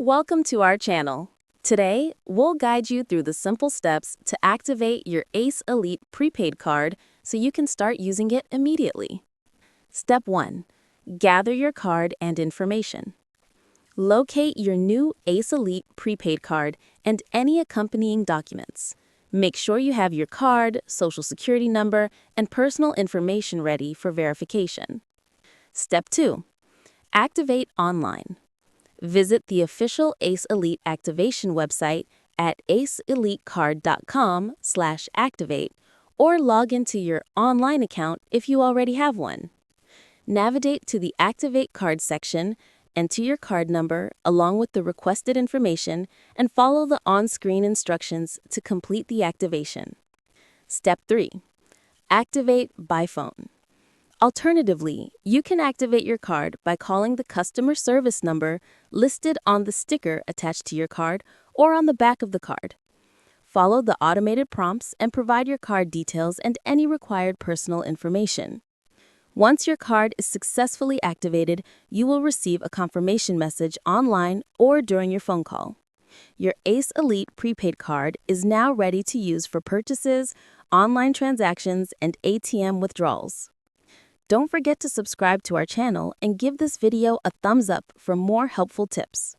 Welcome to our channel. Today, we'll guide you through the simple steps to activate your ACE Elite Prepaid Card so you can start using it immediately. Step 1. Gather your card and information. Locate your new ACE Elite Prepaid Card and any accompanying documents. Make sure you have your card, social security number, and personal information ready for verification. Step 2. Activate online. Visit the official ACE Elite activation website at aceelitecard.com/activate or log into your online account if you already have one. Navigate to the Activate Card section, enter your card number along with the requested information, and follow the on-screen instructions to complete the activation. Step 3. Activate by phone. Alternatively, you can activate your card by calling the customer service number listed on the sticker attached to your card or on the back of the card. Follow the automated prompts and provide your card details and any required personal information. Once your card is successfully activated, you will receive a confirmation message online or during your phone call. Your ACE Elite Prepaid Card is now ready to use for purchases, online transactions, and ATM withdrawals. Don't forget to subscribe to our channel and give this video a thumbs up for more helpful tips.